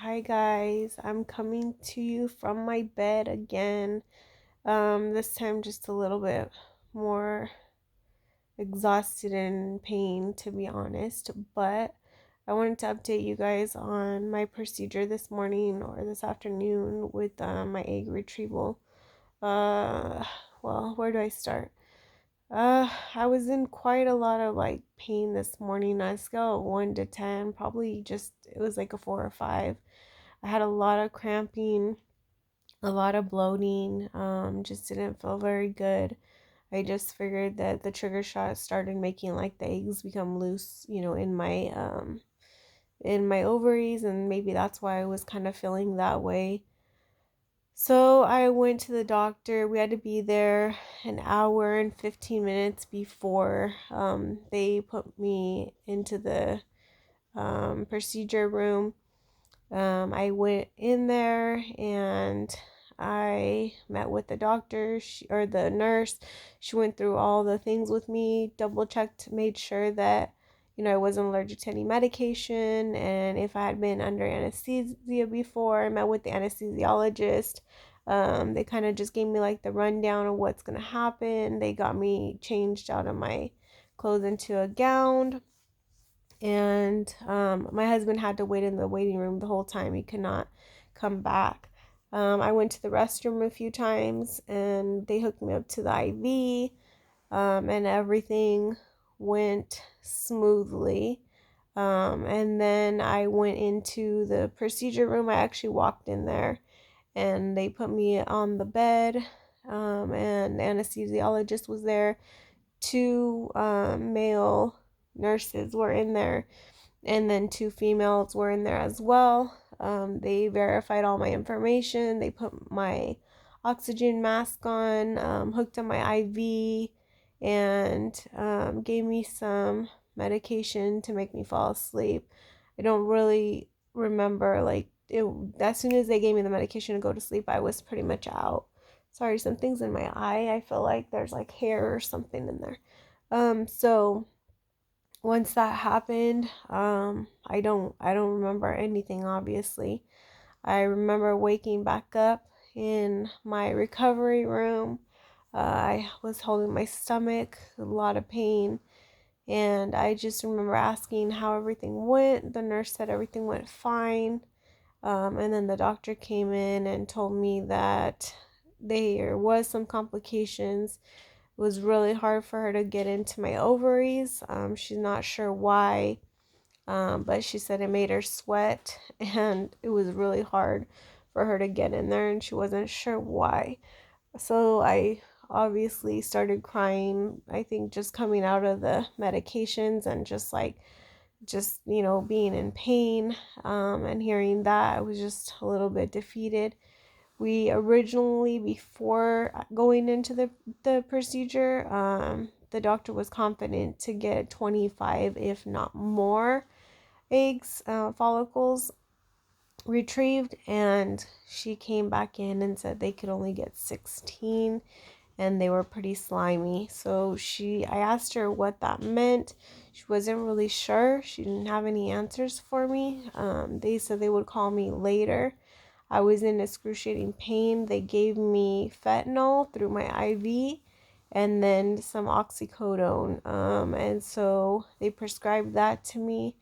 Hi guys, I'm coming to you from my bed again. This time just a little bit more exhausted and in pain, to be honest, but I wanted to update you guys on my procedure this morning or this afternoon with my egg retrieval. Uh, where do I start? I was in quite a lot of pain this morning. On a scale of 1 to 10, probably just it was like a 4 or 5. I had a lot of cramping, a lot of bloating, just didn't feel very good. I just figured that the trigger shot started making like the eggs become loose, in my ovaries, and maybe that's why I was kind of feeling that way. So I went to the doctor. We had to be there an hour and 15 minutes before they put me into the procedure room. I went in there and I met with the doctor or the nurse. She went through all the things with me, double checked, made sure that I wasn't allergic to any medication, and if I had been under anesthesia before. I met with the anesthesiologist. They kind of just gave me like the rundown of what's gonna happen. They got me changed out of my clothes into a gown, and my husband had to wait in the waiting room the whole time. He could not come back. I went to the restroom a few times and they hooked me up to the IV, and everything went smoothly. And then I went into the procedure room. I actually walked in there and they put me on the bed, and the anesthesiologist was there. Two male nurses were in there, and then two females were in there as well. They verified all my information. They put my oxygen mask on, hooked up my IV, and gave me some medication to make me fall asleep. I don't really remember, as soon as they gave me the medication to go to sleep, I was pretty much out. Sorry, something's in my eye. I feel like there's like hair or something in there. So once that happened, I don't remember anything, obviously. I remember waking back up in my recovery room. I was holding my stomach, a lot of pain, and I just remember asking how everything went. The nurse said everything went fine. And then the doctor came in and told me that there was some complications. It was really hard for her to get into my ovaries. She's not sure why, but she said it made her sweat, and it was really hard for her to get in there, and she wasn't sure why. So I obviously started crying. I think just coming out of the medications and just being in pain, and hearing that, I was just a little bit defeated. We originally, before going into the procedure, the doctor was confident to get 25, if not more, eggs, follicles retrieved, and she came back in and said they could only get 16, and they were pretty slimy. So I asked her what that meant. She wasn't really sure. She didn't have any answers for me. They said they would call me later. I was in excruciating pain. They gave me fentanyl through my IV and then some oxycodone. And so they prescribed that to me,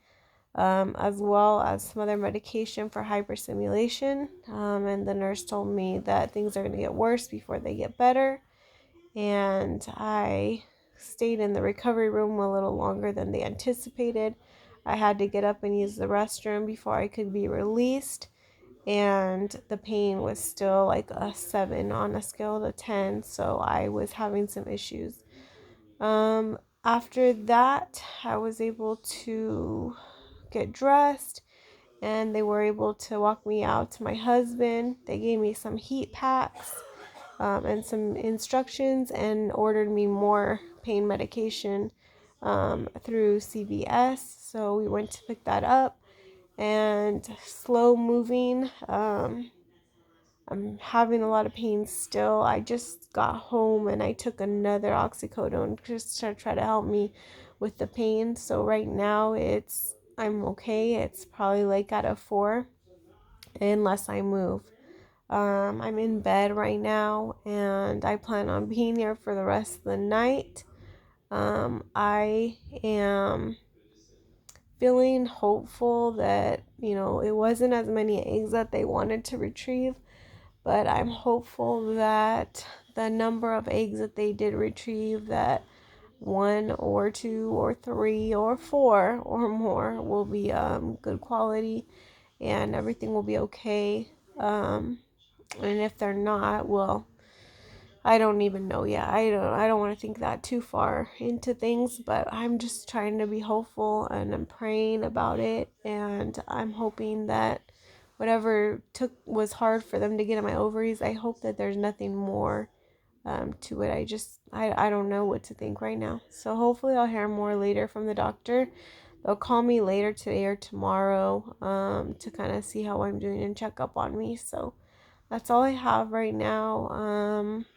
as well as some other medication for hyperstimulation. And the nurse told me that things are going to get worse before they get better. And I stayed in the recovery room a little longer than they anticipated. I had to get up and use the restroom before I could be released, and the pain was still like a 7 on a scale to 10, so I was having some issues. After that, I was able to get dressed, and they were able to walk me out to my husband. They gave me some heat packs, and some instructions, and ordered me more pain medication through CVS. So we went to pick that up, and slow moving. I'm having a lot of pain still. I just got home and I took another oxycodone just to try to help me with the pain. So right now I'm okay. It's probably like at a 4. unless I move. I'm in bed right now and I plan on being here for the rest of the night. I am feeling hopeful that, it wasn't as many eggs that they wanted to retrieve, but I'm hopeful that the number of eggs that they did retrieve, that one or two or three or four or more, will be good quality and everything will be okay. And if they're not, well, I don't even know yet. I don't want to think that too far into things, but I'm just trying to be hopeful and I'm praying about it, and I'm hoping that whatever was hard for them to get in my ovaries, I hope that there's nothing more to it. I don't know what to think right now. So hopefully I'll hear more later from the doctor. They'll call me later today or tomorrow to kind of see how I'm doing and check up on me. So that's all I have right now.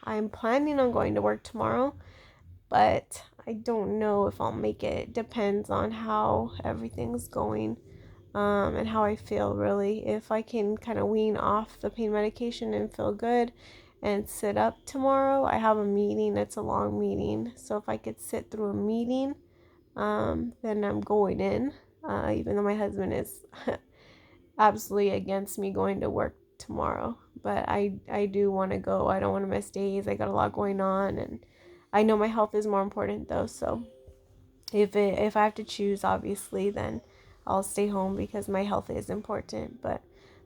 I'm planning on going to work tomorrow, but I don't know if I'll make it. It depends on how everything's going, and how I feel, really. If I can kind of wean off the pain medication and feel good and sit up tomorrow, I have a meeting. It's a long meeting. So if I could sit through a meeting, then I'm going in, even though my husband is absolutely against me going to work tomorrow, but I do want to go. I don't want to miss days. I got a lot going on, and I know my health is more important though. So if I have to choose, obviously, then I'll stay home because my health is important. But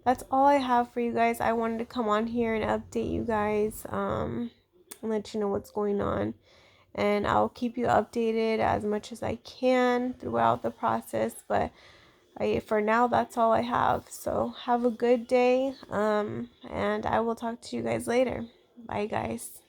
that's all I have for you guys. I wanted to come on here and update you guys, and let you know what's going on, and I'll keep you updated as much as I can throughout the process. But for now, that's all I have. So have a good day, and I will talk to you guys later. Bye, guys.